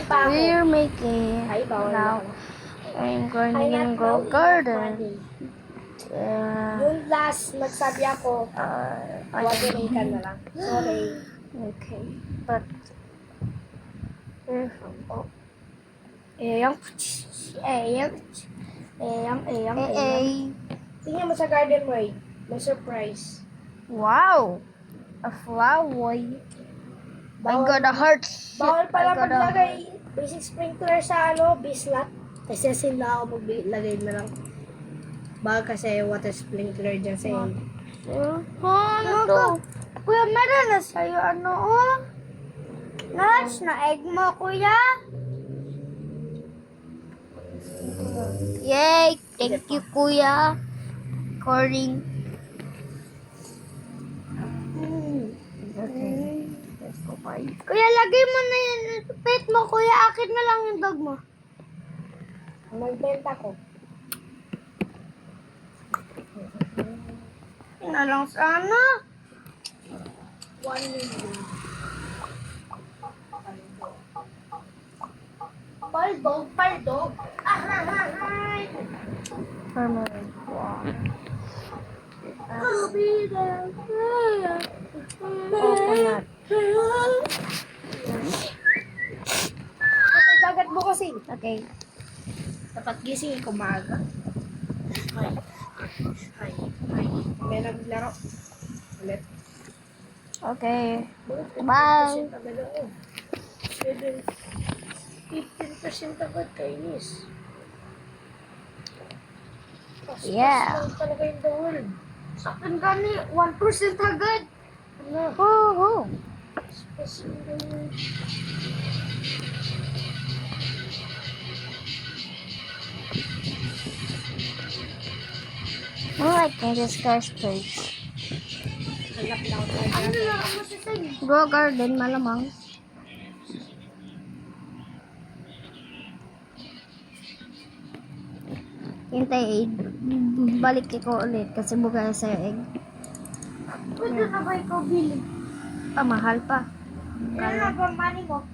pa ako. We're making Ay, bawal now. na. I'm I going not to go know garden. money. Yung last, nagsabi ako, wateratan na lang. Sorry. Okay, but Oh. ayang Tingnan mo sa garden mo eh. May surprise. wow, a flower. I got a heart. Bawal pala I got a maglagay basic sprinkler sa bislat. Kasi sila ako maglagay na lang. Bawal kasi water sprinkler dyan sa end. Ano to? Kuya, meron na sa'yo Nuts na egg mo, kuya. Yay! Thank you, kuya. Calling. Okay. Let's go, bye. Kuya, lagay mo na yan. Pet mo, kuya. Akin na lang yung dog mo. Magbenta ko. Yun na lang sana. 1 million. Paldog. Ahahay! Permanent water. Coconut. Okay, dagat mo kasi. Okay. Dapat gising ko maaga. Ay. May naglaro. Ulit. Okay. Bye. Bye. 15% agad kainis. Yeah. Talaga yung the world. Sa akin gani, 1% agad. Ano? Oh. Pas yung the world. I like this guy's place. Hanap lang ako. Ano lang ako masasabi? Go garden, malamang. Hintay, balik ko ulit kasi bugay sa'yo egg. Pwede na ba ikaw bili? Mahal pa. Ano na ba money mo?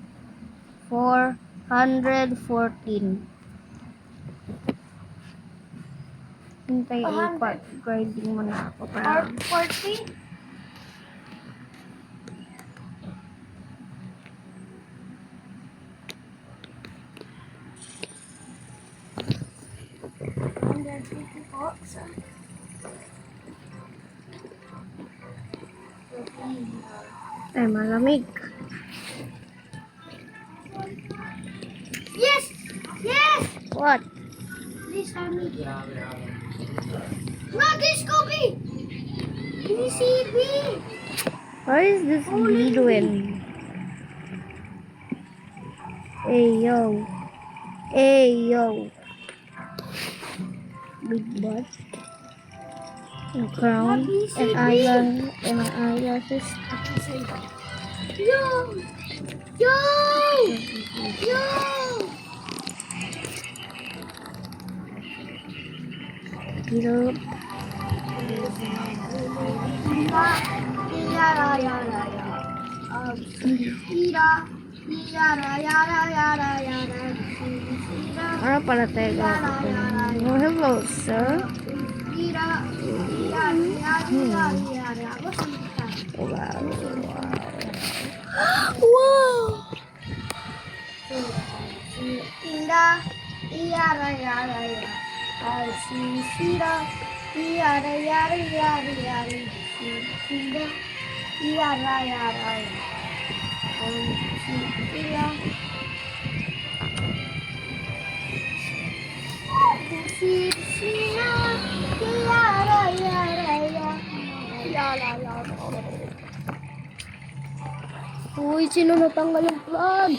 414. Hintay, 400. grading mo na ako para 40? ay malamig. Yes! What? Please help me. No, this Kobe! This is CB! What is this bee doing? Hey yo. Big butt. And crown. And eyelashes. Yo! Cute. Ano pala tayo gagawin? Oh, hello, sir. Wow. Uy, sino natanggal yung plug?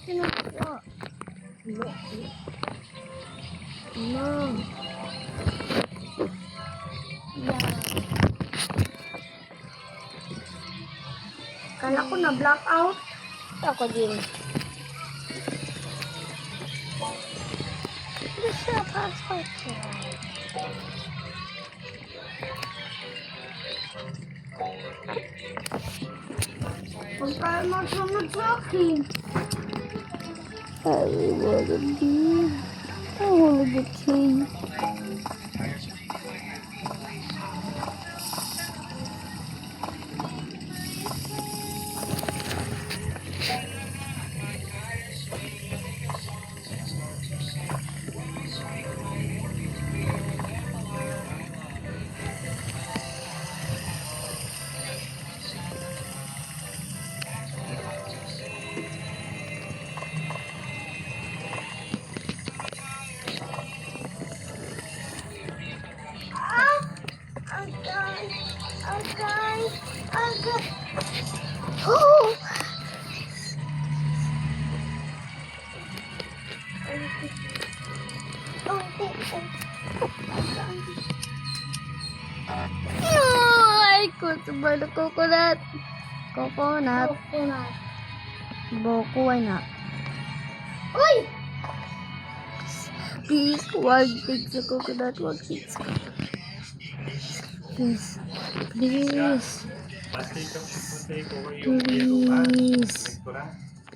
Sino ba? No. Kala ko na blackout. Ako din. This is a passport. Huwag tayo magsunod sa akin. I wanna be. I wanna get king. Agay. Oh! Ay, kutsubay na coconut. Coconut. Coconut. Boku, why not? Uy! Please, one take the coconut, one take the coconut. Please. Please. Please.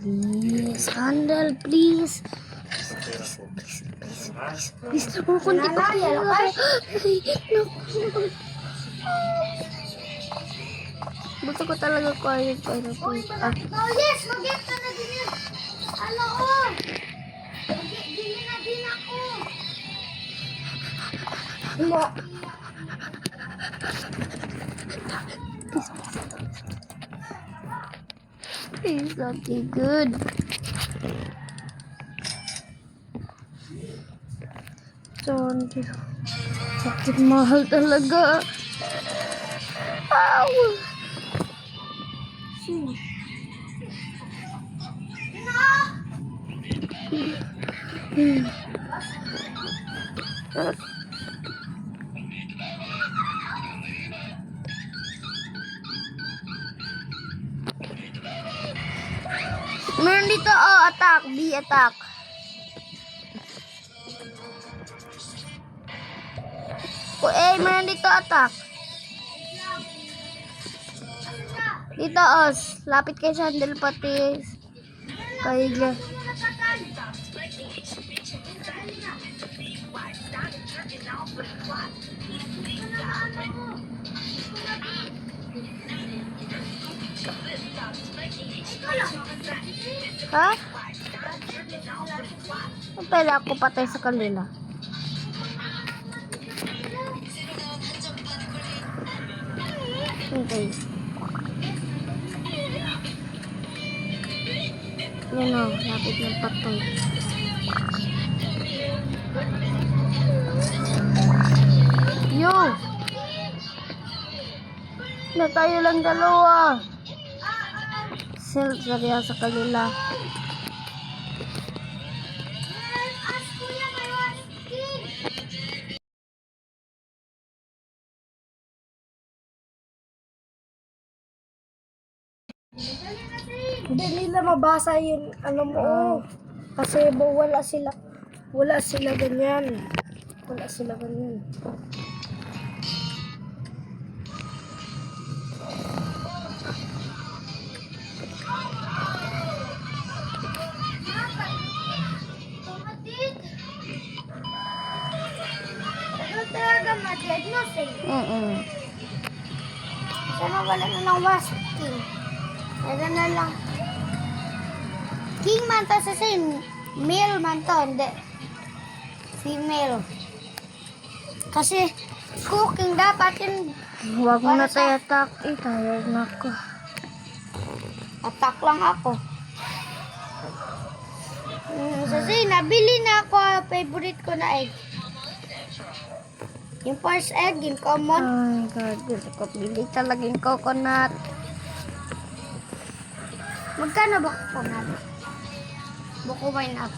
Please. Handle, please. Please. Oh, kunti pa Nana, yellow pala. card. Ay, naku. Gusto ko talaga quiet pineapple. Oh, yes! Mag-get ka na din yan. Ano, oh! Bili na din ako. It's something good. Don't. Sakit mahal talaga. Ow! Meron dito, oh, attack. B attack. Meron dito attack. Dito, os. Lapit kay Sandel pati. Kay Gle. Ha? Pwede ako patay sa kanila. Okay. Yan o, lapit ng patay. Yo! Na tayo lang dalawa. Serya sa kanila. Hindi nila mabasa yun, ano mo, kasi wala sila ganyan. Wala sila ganyan. Ano talaga ma-diagnose eh? Sana wala na lang wasp king. Wala na lang. King man to sa same. Male man to, hindi. Female. Kasi cooking dapat yun. Huwag mo na tayo attack. Tired na ako. Attack lang ako. Kasi nabili na ako. Favorite ko na egg. Yung first egg, yung Oh common. my God. Gusto ko bili talaga yung coconut. Magkano ba coconut? Buko why not?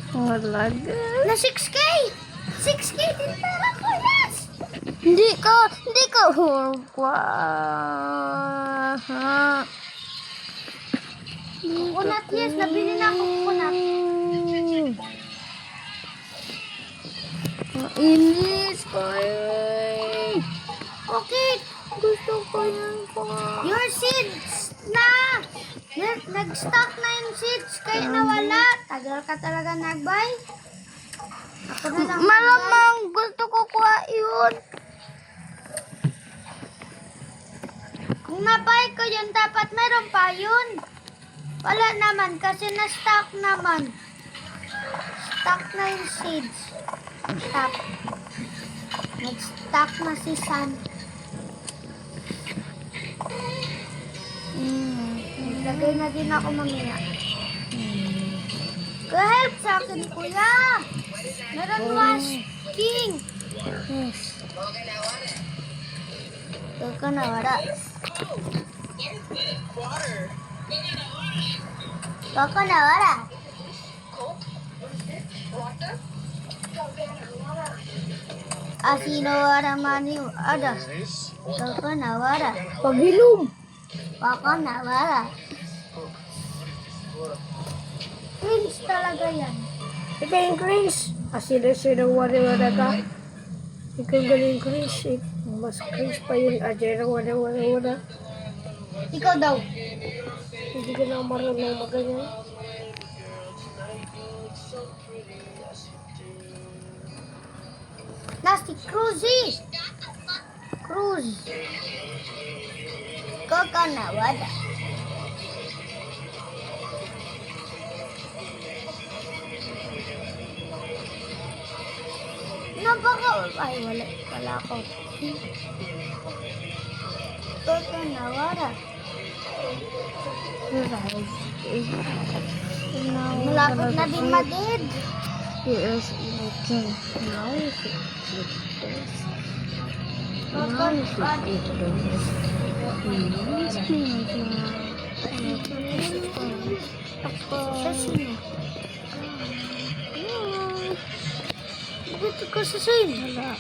Wala. Na 6K! 6K din pera ko, yes! Hindi ka. Coconut, yes. Nabili na ako coconut. Inis ko eh. Okay. Gusto ko yan pa. Your seeds na! Nag-stock na yung seeds kaya nawala. Tagal ka talaga nag-buy. Ako na lang Malamang gusto ko kuha yun. Kung na-buy ko yun, dapat meron pa yun. Wala naman kasi na-stock naman. Stock na yung seeds. Stock. Nag-stock na si San. Lagay na din ako mamaya. Help sa akin, kuya. Meron was king. Yes. Ito ka na, wala. Ito ka na, wala. Asino wala mani ada. Ito ka na, wala. Pagilom. Baka na, wala. Cringe talaga yan. Ikaw yung cringe. Asira-sira wala ka. Ikaw galing cringe. Mas cringe pa yun. Asira wala. Ikaw daw. Hindi ka na marunong maganyan. Nasty Cruzy. Cruz. Kaka na, wala. Napaka... Ay, wala ako. Kaka na, wala. Malapit na din madid. Yes, okay. Now you can click this. Now you can click this. Yes, please. Sa sino? Bakit ko sa sino? Wala.